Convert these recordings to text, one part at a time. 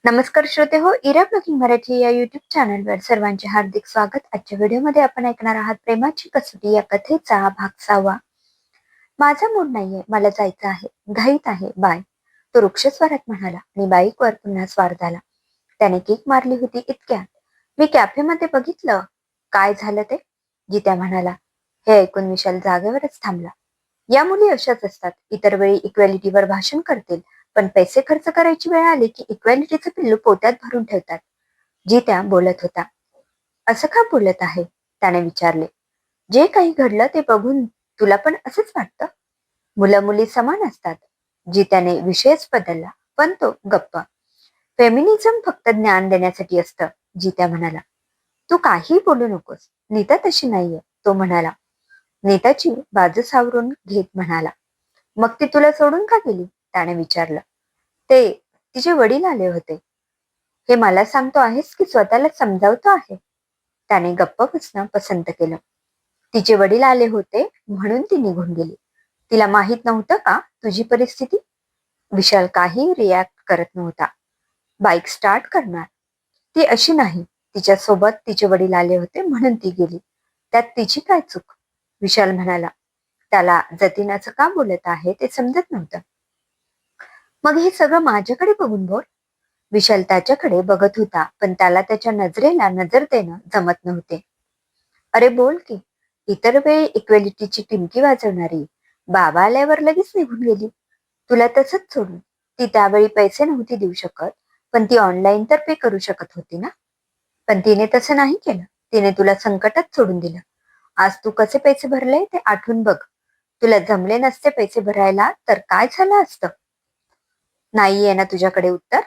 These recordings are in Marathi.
नमस्कार श्रोते हो, इरा ब्लॉगिंग मराठी या युट्यूब चॅनलवर सर्वांचे हार्दिक स्वागत. आजच्या व्हिडिओमध्ये आपण ऐकणार आहात प्रेमाची कसोटी या कथेचा भाग 6. माझा मूड नाहीये, मला जायचं आहे, घाईत आहे, बाय. तो वृक्षस्वरात म्हणाला आणि बाईकवर पुन्हा स्वार झाला. त्याने किक मारली होती इतक्यात मी कॅफेमध्ये बघितलं. काय झालं ते? गीत्या म्हणाला. हे ऐकून विशाल जागेवरच थांबला. या मुली अशाच असतात, इतर वेळी इक्वॅलिटीवर भाषण करतील, पण पैसे खर्च करायची वेळ आली की इक्वॅलिटीचं पिल्लू पोत्यात भरून ठेवतात. जी त्या बोलत होता. असं का बोलत आहे? त्याने विचारले. जे काही घडलं ते बघून तुला पण असंच वाटतं? मुलं मुली समान असतात. जी त्याने विषयच बदलला, पण तो गप्प. फेमिनिझम फक्त ज्ञान देण्यासाठी असतं, जित्या म्हणाला. तू काही बोलू नकोस, नीता तशी नाहीये, तो म्हणाला. नीताची बाजू सावरून घेत म्हणाला. मग ती तुला सोडून का गेली? त्याने विचारलं. ते तिचे वडील आले होते. हे मला सांगतो आहेस की स्वतःला समजावतो आहे? त्याने गप्प बसणं पसंत केलं. तिचे वडील आले होते म्हणून ती निघून गेली. तिला माहित नव्हतं का तुझी परिस्थिती? विशाल काही रिॲक्ट करत नव्हता. बाईक स्टार्ट करणार. ती अशी नाही. तिच्या सोबत तिचे वडील आले होते म्हणून ती गेली. त्यात तिची काय चूक? विशाल म्हणाला. त्याला जतीन असं का बोलत आहे ते समजत नव्हतं. मग हे सगळं माझ्याकडे बघून बोल. विशाल त्याच्याकडे बघत होता, पण त्याला त्याच्या नजरेला नजर देणं जमत नव्हते. अरे बोल की. इतर वेळी इक्वेलिटीची टिमकी वाजवणारी बाबा आल्यावर लगेच निघून गेली. तुला तसंच सोडून. ती त्यावेळी पैसे नव्हती देऊ शकत, पण ती ऑनलाईन तर पे करू शकत होती ना? पण तिने तसं नाही केलं. तिने तुला संकटात सोडून दिलं. आज तू कसे पैसे भरले ते आठवून बघ. तुला जमले नसते पैसे भरायला तर काय झालं असतं? नाहीये ना तुझ्याकडे उत्तर?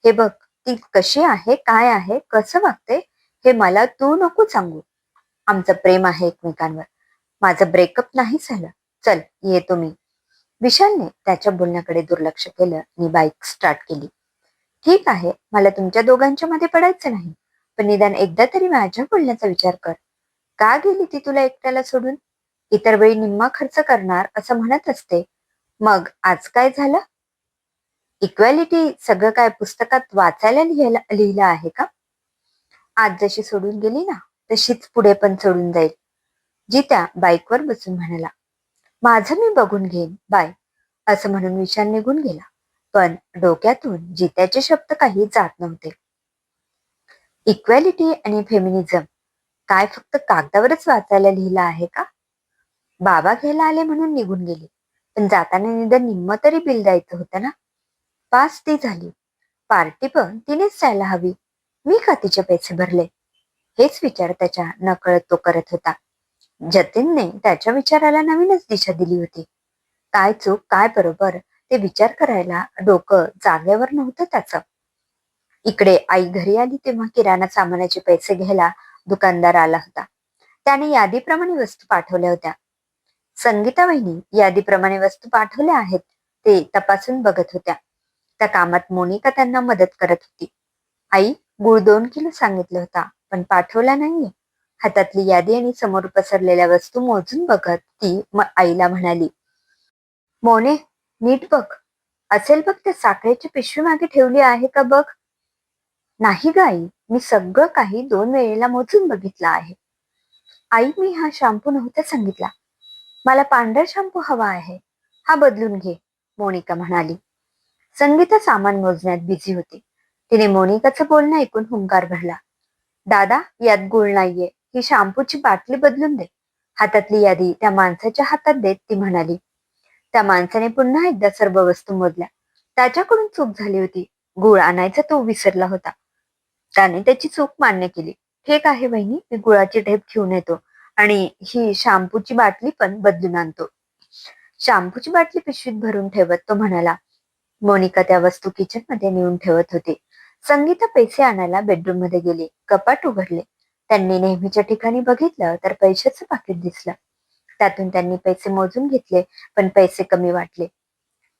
हे बघ, ती कशी आहे, काय आहे, कसं वागते, हे मला तू नको सांगू. आमचं प्रेम आहे एकमेकांवर. माझं ब्रेकअप नाही झालं. चल, येतो मी. विशालने त्याच्या बोलण्याकडे दुर्लक्ष केलं आणि बाईक स्टार्ट केली. ठीक आहे, मला तुमच्या दोघांच्या मध्ये पडायचं नाही, पण निदान एकदा तरी माझ्या बोलण्याचा विचार कर. का गेली ती तुला एकट्याला सोडून? इतर वेळी निम्मा खर्च करणार असं म्हणत असते. मग आज काय झालं? इक्वॅलिटी सगळं काय पुस्तकात वाचायला लिहिलं आहे का? आज जशी सोडून गेली ना, तशीच पुढे पण सोडून जाईल. जित्या बाईकवर बसून म्हणाला. माझं मी बघून घेईन, बाय. असं म्हणून विशाल निघून गेला. पण डोक्यातून जित्याचे शब्द काही जात नव्हते. इक्वॅलिटी आणि फेमिनिझम काय फक्त कागदावरच वाचायला लिहिलं आहे का? बाबा घ्यायला आले म्हणून निघून गेली, पण जाताना निदान निम्म तरी बिल द्यायचं होतं ना? पास ती झाली. पार्टी पण तिनेच जायला हवी. मी का तिचे पैसे भरले? हेच विचार त्याच्या नकळत तो करत होता. जतीनने त्याच्या विचाराला नवीनच दिशा दिली होती. काय चूक काय बरोबर ते विचार करायला डोकं जागेवर नव्हतं त्याचं. इकडे आई घरी आली तेव्हा किराणा सामानाचे पैसे घ्यायला दुकानदार आला होता. त्याने यादीप्रमाणे वस्तू पाठवल्या होत्या. संगीता वहिनी यादीप्रमाणे वस्तू पाठवल्या आहेत ते तपासून बघत होत्या. त्या कामात मोनिका त्यांना मदत करत होती. आई, गूळ 2 किलो सांगितलं होता, पण पाठवला नाहीये. हातातली यादी आणि समोर पसरलेल्या वस्तू मोजून बघत ती आईला म्हणाली. मोने, नीट बघ. असेल बघ त्या साखरेची पिशवी मागे ठेवली आहे का बघ. नाही ग आई, मी सगळं काही 2 वेळेला मोजून बघितलं आहे. आई, मी हा शॅम्पू नव्हता सांगितला. मला पांढरा शॅम्पू हवा आहे. हा बदलून घे, मोनिका म्हणाली. संगीता सामान मोजण्यात बिझी होती. तिने मोनिकाचं बोलणं ऐकून हुंकार भरला. दादा, यात गुळ नाहीये. ही शॅम्पूची बाटली बदलून दे. हातातली यादी त्या माणसाच्या हातात देत ती म्हणाली. त्या माणसाने पुन्हा एकदा सर्व वस्तू मोजल्या. त्याच्याकडून चूक झाली होती. गुळ आणायचा तो विसरला होता. त्याने त्याची चूक मान्य केली. ठीक आहे वहिनी, मी गुळाची ढेप घेऊन येतो आणि ही शॅम्पूची बाटली पण बदलून आणतो. शॅम्पूची बाटली पिशवीत भरून ठेवत तो म्हणाला. मोनिका त्या वस्तू किचन मध्ये नेऊन ठेवत होती. संगीता पैसे आणायला बेडरूम मध्ये गेली. कपाट उघडले. त्यांनी नेहमीच्या ठिकाणी बघितलं तर पैशाचं पाकिट दिसलं. त्यातून त्यांनी पैसे मोजून घेतले, पण पैसे कमी वाटले.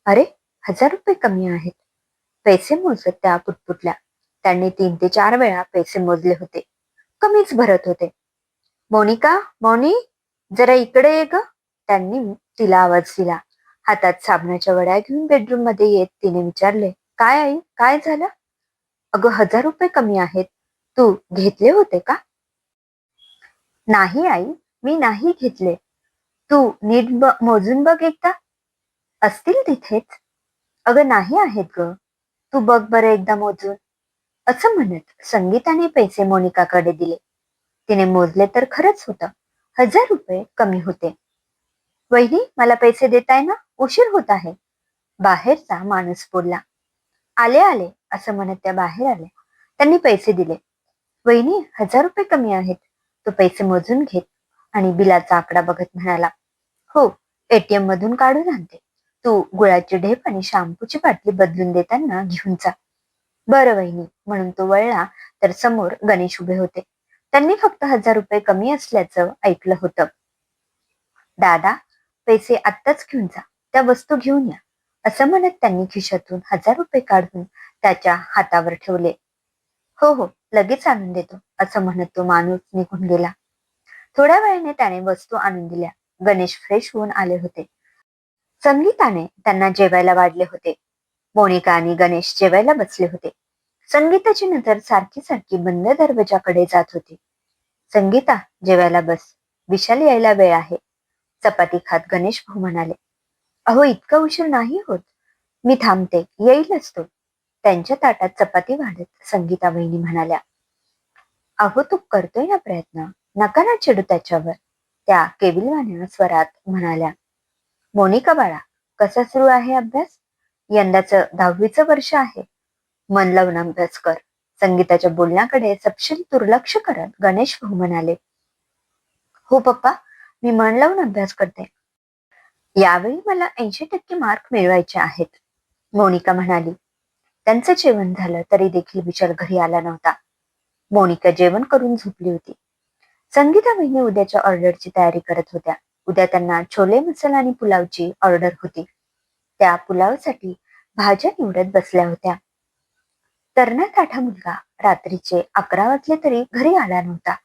अरे, 1000 रुपये कमी आहेत. पैसे मोजत त्या पुटपुटल्या. त्यांनी 3 ते 4 वेळा पैसे मोजले होते. कमीच भरत होते. मोनिका, मोनी, जरा इकडे ये ग. त्यांनी तिला आवाज दिला. हातात साबणाच्या वड्या घेऊन बेडरूम मध्ये येत तिने विचारले. काय आई, काय झालं? अगं 1,000 रुपये कमी आहेत. तू घेतले होते का? नाही आई, मी नाही घेतले. तू नीट मोजून बघ एकदा. असतील तिथेच. अगं नाही आहेत ग. तू बघ बरं एकदा मोजून. असं म्हणत संगीताने पैसे मोनिकाकडे दिले. तिने मोजले तर खरंच होतं. 1,000 रुपये कमी होते. वहिनी, मला पैसे देताय ना? उशीर होत आहे. बाहेरचा माणूस बोलला. आले आले असं म्हणत त्या बाहेर आल्या. त्यांनी पैसे दिले. वहिनी, 1,000 रुपये कमी आहेत. तो पैसे मोजून घेत आणि बिलाचा आकडा बघत म्हणाला, हो, एटीएम मधून काढून आणते. तू गुळाची ढेप आणि शॅम्पूची बाटली बदलून देताना घेऊन जा. बरं वहिनी, म्हणून तो वळला तर समोर गणेश उभे होते. त्यांनी फक्त 1,000 रुपये कमी असल्याचं ऐकलं होतं. दादा, पैसे आत्ताच घेऊन जा. त्या वस्तू घेऊन या. असं म्हणत त्यांनी खिशातून 1,000 रुपये काढून त्याच्या हातावर ठेवले. हो हो, लगेच आणून देतो, असं म्हणत तो माणूस निघून गेला. थोड्या वेळाने त्याने वस्तू आणून दिल्या. गणेश फ्रेश होऊन आले होते. संगीताने त्यांना जेवायला वाढले होते. मोनिका आणि गणेश जेवायला बसले होते. संगीताची नजर सारखी सारखी बंद दरवाजाकडे जात होती. संगीता, जेवायला बस. विशाल यायला वेळ आहे. चपाती खात गणेश भाऊ म्हणाले. अहो, इतका उशीर नाही होत. मी थांबते, येईलच तो. त्यांच्या ताटात चपाती वाढत संगीता वहिनी म्हणाल्या. अहो, तू करतोय ना प्रयत्न, नका ना चिडू त्याच्यावर. त्या केविलवाण्या स्वरात म्हणाल्या. मोनिका बाळा, कसा सुरू आहे अभ्यास? यंदाचं 10वीचं वर्ष आहे. मन लावून अभ्यास कर. संगीताच्या बोलण्याकडे सपशेल दुर्लक्ष करत गणेश भाऊ म्हणाले. हो पप्पा, मी मन लावून अभ्यास करते. यावेळी मला 80% मार्क मिळवायचे आहेत, मोनिका म्हणाली. त्यांचं जेवण झालं तरी देखील विशाल घरी आला नव्हता. मोनिका जेवण करून झोपली होती. संगीता वहिनी उद्याच्या ऑर्डरची तयारी करत होत्या. उद्या त्यांना छोले मसाला आणि पुलावची ऑर्डर होती. त्या पुलावसाठी भाज्या निवडत बसल्या होत्या. तरणा ताठा मुलगा रात्रीचे 11 वाजले तरी घरी आला नव्हता.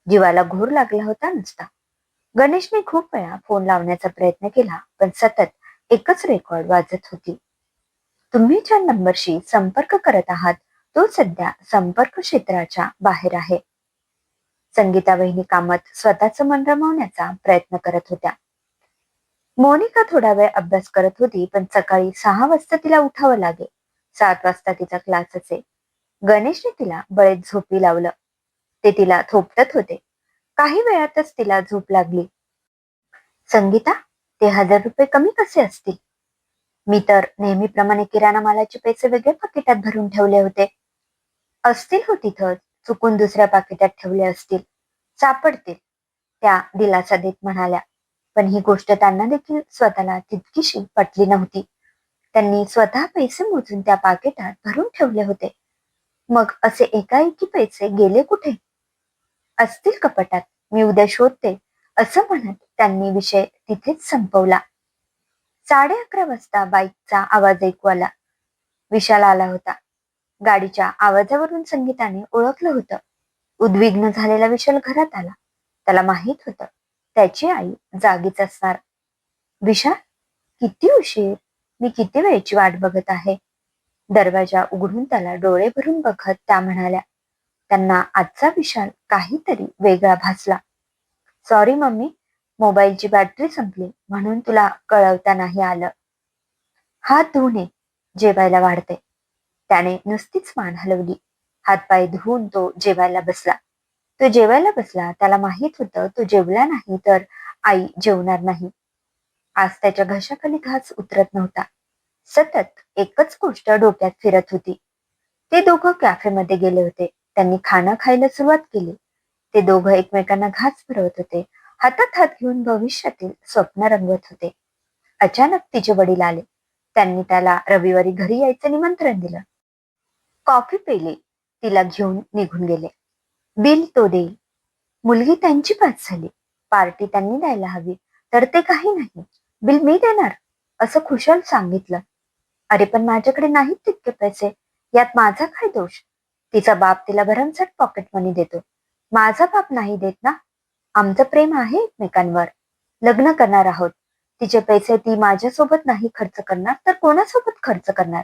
जीवाला घोर लागला होता नुसता. गणेशने खूप वेळा फोन लावण्याचा प्रयत्न केला, पण सतत एकच रेकॉर्ड वाजत होती. तुम्ही ज्या नंबरशी संपर्क करत आहात तो सध्या संपर्क क्षेत्राच्या बाहेर आहे. संगीता वहिनी कामात स्वतःचं मन रमवण्याचा प्रयत्न करत होत्या. मोनिका थोडा वेळ अभ्यास करत होती, पण सकाळी 6 वाजता तिला उठावं लागे. 7 वाजता तिचा क्लास असे. गणेशने तिला बळेत झोपी लावलं. ते तिला थोपटत होते. काही वेळातच तिला झोप लागली. संगीता, ते 1,000 रुपये कमी कसे असतील? मी तर नेहमीप्रमाणे किराणा मालाचे पैसे वेगळे पाकिटात भरून ठेवले होते. असतील हो तिथं, चुकून दुसऱ्या पाकिटात ठेवले असतील. सापडतील, त्या दिलासा देत म्हणाल्या. पण ही गोष्ट त्यांना देखील स्वतःला तितकीशी पटली नव्हती. त्यांनी स्वतः पैसे मोजून त्या पाकिटात भरून ठेवले होते. मग असे एकाएकी पैसे गेले कुठे? असतील कपाटात, मी उद्या शोधते, असं म्हणत त्यांनी विषय तिथेच संपवला. 11:30 वाजता बाईकचा आवाज ऐकू आला. विशाल आला होता. गाडीच्या आवाजावरून संगीताने ओळखलं होतं. उद्विग्न झालेला विशाल घरात आला. त्याला माहित होतं त्याची आई जागीच असणार. विशाल, किती उशीर? मी किती वेळची वाट बघत आहे. दरवाजा उघडून त्याला डोळे भरून बघत त्या म्हणाल्या. त्यांना आजचा विशाल काहीतरी वेगळा भासला. सॉरी मम्मी, मोबाईलची बॅटरी संपली म्हणून तुला कळवता नाही आलं. हात धुवून ये, जेवायला वाढते. त्याने नुसतीच मान हलवली. हातपाय धुवून तो जेवायला बसला. त्याला माहित होतं तो जेवला नाही तर आई जेवणार नाही. आज त्याच्या घशाखाली घास उतरत नव्हता. सतत एकच गोष्ट डोक्यात फिरत होती. ते दोघं कॅफेमध्ये गेले होते. त्यांनी खाणं खायला सुरुवात केली. ते दोघं एकमेकांना घास भरवत होते. हातात हात घेऊन भविष्यातील स्वप्न रंगवत होते. अचानक तिचे वडील आले. त्यांनी त्याला रविवारी घरी यायचं निमंत्रण दिलं. कॉफी पेली, तिला घेऊन निघून गेले. बिल तो देईल. मुलगी त्यांची पास झाली. पार्टी त्यांनी द्यायला हवी, तर ते काही नाही. बिल मी देणार, असं खुशाल सांगितलं. अरे पण माझ्याकडे नाहीत तितके पैसे, यात माझा काय दोष? तिचा बाप तिला भरमसाठ पॉकेट मनी देतो. माझा बाप नाही देत ना. आमचं प्रेम आहे एकमेकांवर. लग्न करणार आहोत. तिचे पैसे ती माझ्यासोबत नाही खर्च करणार तर कोणासोबत खर्च करणार?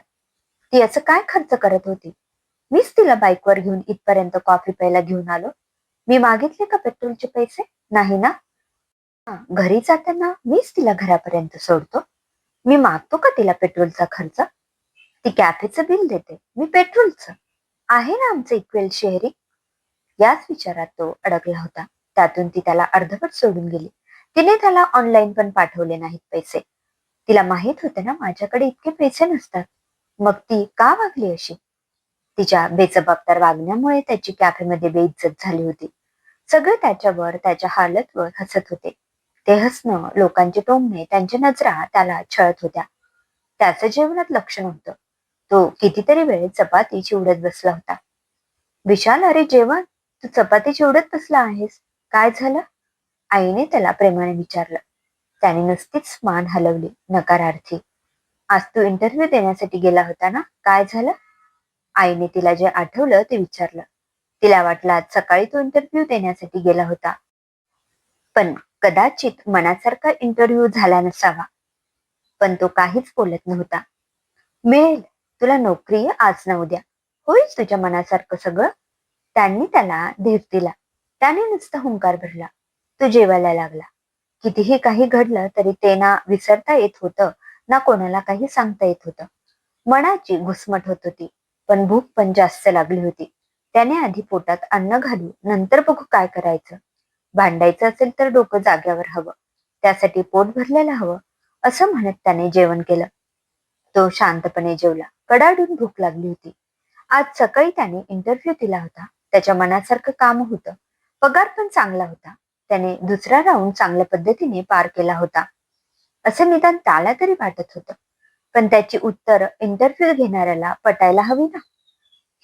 ती असं काय खर्च करत होती? मीच तिला बाईकवर घेऊन इथपर्यंत कॉफी प्यायला घेऊन आलो. मी मागितले का पेट्रोलचे पैसे? नाही ना. घरी जाताना मीच तिला घरापर्यंत सोडतो. मी मागतो का तिला पेट्रोलचा खर्च? ती कॅफेचं बिल देते, मी पेट्रोलचं. आहे ना आमचं इक्वेल शेअरिंग. याच विचारात तो अडकला होता. त्यातून ती त्याला अर्धवट सोडून गेली. तिने त्याला ऑनलाईन पण पाठवले नाहीत पैसे. तिला माहित होते ना माझ्याकडे इतके पैसे नसतात. मग ती का वागली अशी? तिच्या बेजबाबदार वागण्यामुळे त्याची कॅफेमध्ये बेइज्जत झाली होती. सगळे त्याच्यावर, त्याच्या हालतवर हसत होते. ते हसणं, लोकांचे टोमणे, त्यांच्या नजरा त्याला छळत होत्या. त्याचं जेवणात लक्ष नव्हतं. तो कितीतरी वेळ चपाती चिवडत बसला होता. विशाल, अरे जेवण, तू चपाती चिवडत बसला आहेस, काय झालं? आईने त्याला प्रेमाने विचारलं. त्याने नुसतीच मान हलवली, नकारार्थी. आज तू इंटरव्ह्यू देण्यासाठी गेला होता ना, काय झालं? आईने तिला जे आठवलं ते विचारलं. तिला वाटलं आज सकाळी तो इंटरव्ह्यू देण्यासाठी गेला होता, पण कदाचित मनासारखा इंटरव्ह्यू झाला नसावा. पण तो काहीच बोलत नव्हता. मिळेल, तुला नोकरी आहे आज ना उद्या. होईल तुझ्या मनासारखं सगळं. त्यांनी त्याला धीर दिला. त्याने नुसता हुंकार भरला. तो जेवायला लागला. कितीही काही घडलं तरी ते ना विसरता येत होतं, ना कोणाला काही सांगता येत होतं. मनाची घुसमट होत होती, पण भूक पण जास्त लागली होती. त्याने आधी पोटात अन्न घालू, नंतर बघू काय करायचं. भांडायचं असेल तर डोकं जाग्यावर हवं, त्यासाठी पोट भरलेलं हवं, असं म्हणत त्याने जेवण केलं. तो शांतपणे जेवला. कडाडून भूक लागली होती. आज सकाळी त्याने इंटरव्ह्यू दिला होता. त्याच्या मनासारखं काम होतं. पगार पण चांगला होता. त्याने दुसरा राऊंड चांगल्या पद्धतीने पार केला होता, असं निदान त्याला तरी वाटत होतं. पण त्याची उत्तर इंटरव्ह्यू घेणाऱ्याला पटायला हवी ना.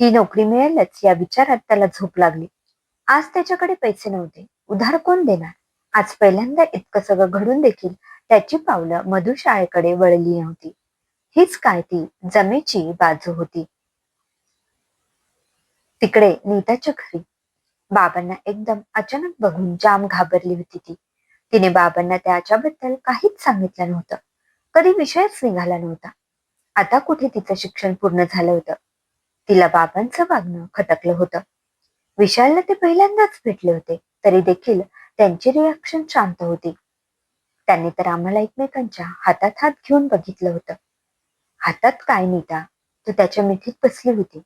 ही नोकरी मिळेलच या विचारात त्याला झोप लागली. आज त्याच्याकडे पैसे नव्हते. उधार कोण देणार? आज पहिल्यांदा इतकं सगळं घडून देखील त्याची पावलं मधु शाळेकडे वळली नव्हती. हीच काय ती जमेची बाजू होती. तिकडे नीताच्या घरी बाबांना एकदम अचानक बघून जाम घाबरली होती ती. तिने बाबांना त्याच्याबद्दल काहीच सांगितलं नव्हतं. कधी विषयच निघाला नव्हता. आता कुठे तिचं शिक्षण पूर्ण झालं होतं. तिला बाबांचं वागणं खटकलं होतं. विशालला ते पहिल्यांदाच भेटले होते, तरी देखील त्यांची रिॲक्शन शांत होती. त्यांनी तर आम्हाला एकमेकांच्या हातात हात घेऊन बघितलं होतं. हातात काय नीता, तू त्याच्या मिठीत बसली होती.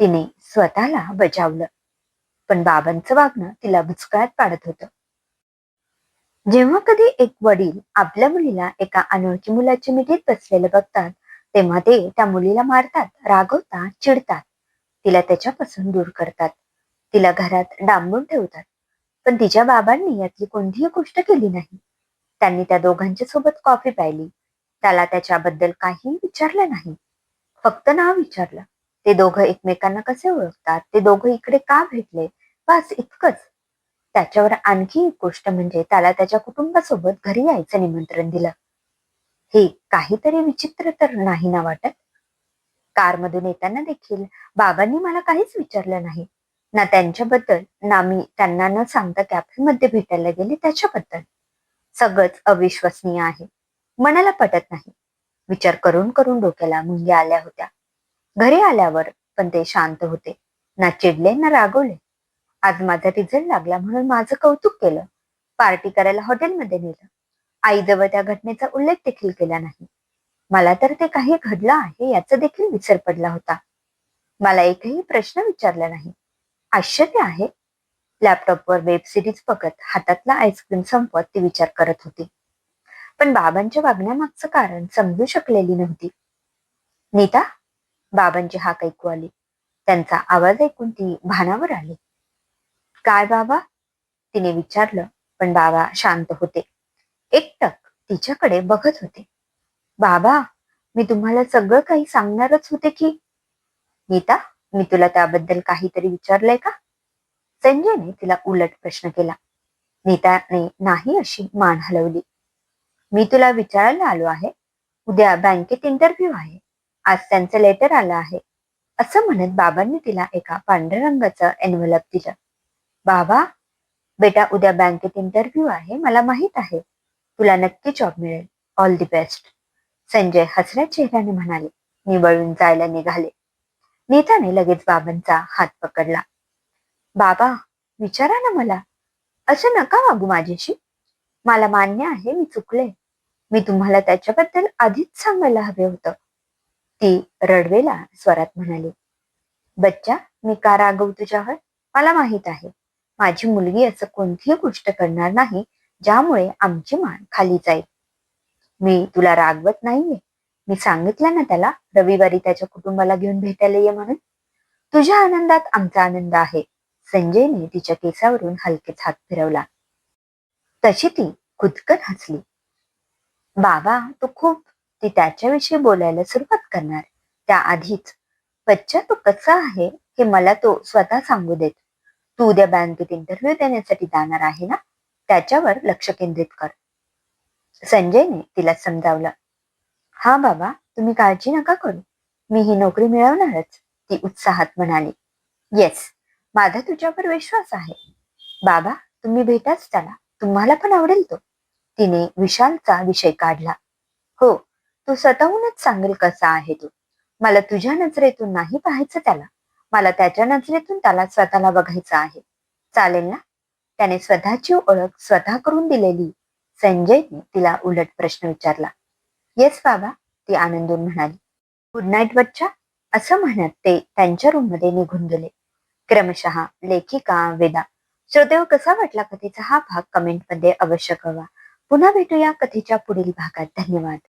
तिने स्वतःला बजावलं. पण बाबांचं वागणं तिला बुचकळ्यात पाडत होतं. जेव्हा कधी एक वडील आपल्या मुलीला एका अनोळखी मुलाच्या मिठीत बसलेलं बघतात, तेव्हा ते त्या मुलीला मारतात, रागवतात, चिडतात. तिला त्याच्यापासून दूर करतात. तिला घरात डांबून ठेवतात. पण तिच्या बाबांनी यातली कोणतीही गोष्ट केली नाही. त्यांनी त्या दोघांच्या सोबत कॉफी प्यायली. त्याला त्याच्याबद्दल काहीही विचारलं नाही. फक्त नाव विचारलं. ते दोघं एकमेकांना कसे ओळखतात, ते दोघं इकडे का भेटले, बस इतकंच. त्याच्यावर आणखी एक गोष्ट म्हणजे त्याला त्याच्या कुटुंबासोबत घरी यायचं निमंत्रण दिलं. हे काहीतरी विचित्र तर नाही ना वाटत? कारमधून येताना देखील बाबांनी मला काहीच विचारलं नाही. ना त्यांच्याबद्दल, ना मी त्यांना न सांगता कॅफेमध्ये भेटायला गेले त्याच्याबद्दल. सगळंच अविश्वसनीय आहे. मनाला पटत नाही. विचार करून करून डोक्याला मुंग्या आल्या होत्या. घरी आल्यावर पण ते शांत होते. ना चिडले ना रागवले. आज माझा रिझल्ट लागला म्हणून माझं कौतुक केलं. पार्टी करायला हॉटेलमध्ये नेलं. आईजवळ त्या घटनेचा उल्लेख देखील केला नाही. मला तर ते काही घडलं आहे याचा देखील विसर पडला होता. मला एकही प्रश्न विचारला नाही. आश्चर्य आहे. लॅपटॉपवर वेब सिरीज बघत हातातला आईस्क्रीम संपवत ती विचार करत होती. पण बाबांच्या वागण्यामागचं कारण समजू शकलेली नव्हती. नीता, बाबांची हाक ऐकू आली. त्यांचा आवाज ऐकून ती भानावर आली. काय बाबा? तिने विचारलं, पण बाबा शांत होते. एकटक तिच्याकडे बघत होते. बाबा, मी तुम्हाला सगळं काही सांगणारच होते की. नीता, मी तुला त्याबद्दल काहीतरी विचारलंय का? संजयने तिला उलट प्रश्न केला. नीताने नाही अशी मान हलवली. मी तुला विचारायला आलो आहे. उद्या बँकेत इंटरव्ह्यू आहे. आज त्यांचं लेटर आलं आहे, असं म्हणत बाबांनी तिला एका पांढऱ्या रंगाचं एनव्हलप दिलं. बाबा, बेटा उद्या बँकेत इंटरव्ह्यू आहे, मला माहित आहे. तुला नक्की जॉब मिळेल. All the best. संजय हसऱ्या चेहऱ्याने म्हणाले. मी वळून जायला निघाले. नीताने लगेच बाबांचा हात पकडला. बाबा, विचारा ना मला. असं नका वागू माझ्याशी. मला मान्य आहे मी चुकले. मी तुम्हाला त्याच्याबद्दल आधीच सांगायला हवे होतं. ती रडवेला स्वरात म्हणाली. बच्चा, मी का रागवू तुझ्यावर? मला माहित आहे. माझी मुलगी असं कोणतीही गोष्ट करणार नाही ज्यामुळे आमची मान खाली जाईल. मी तुला रागवत नाहीये. मी सांगितलं ना त्याला रविवारी त्याच्या कुटुंबाला घेऊन भेटायला ये म्हणून. तुझ्या आनंदात आमचा आनंद आहे. संजयने तिच्या केसावरून हलकेच हात फिरवला. तशी ती खुदकन हसली. बाबा, तू खूप. ती त्याच्याविषयी बोलायला सुरुवात करणार त्याआधीच, बच्चा तू कसा आहे हे मला तो स्वतः सांगू देत. तू उद्या बँकेत इंटरव्ह्यू देण्यासाठी जाणार आहे ना, त्याच्यावर लक्ष केंद्रित कर. संजयने तिला समजावलं. हा बाबा, तुम्ही काळजी नका करू. मी ही नोकरी मिळवणारच, ती उत्साहात म्हणाली. येस, माझा तुझ्यावर विश्वास आहे. बाबा, तुम्ही भेटाच त्याला. तुम्हाला पण आवडेल तो. तिने विशालचा विषय काढला. हो, तू स्वतःहूनच सांगेल कसा आहे तो. मला तुझ्या नजरेतून नाही पाहायचं त्याला. मला त्याच्या नजरेतून त्याला स्वतःला बघायचं आहे. चालेल ना? त्याने स्वतःची ओळख स्वतः करून दिलेली संजयने तिला उलट प्रश्न विचारला. येस बाबा, ती आनंदून म्हणाली. गुड नाईट बच्चा, असं म्हणत ते त्यांच्या रूममध्ये निघून गेले. क्रमशः लेखिका वेदा. श्रोतेहो, कसा वाटला कथेचा हा भाग कमेंटमध्ये अवश्य कळवा. पुन्हा भेटूया कथेच्या पुढील भागात. धन्यवाद.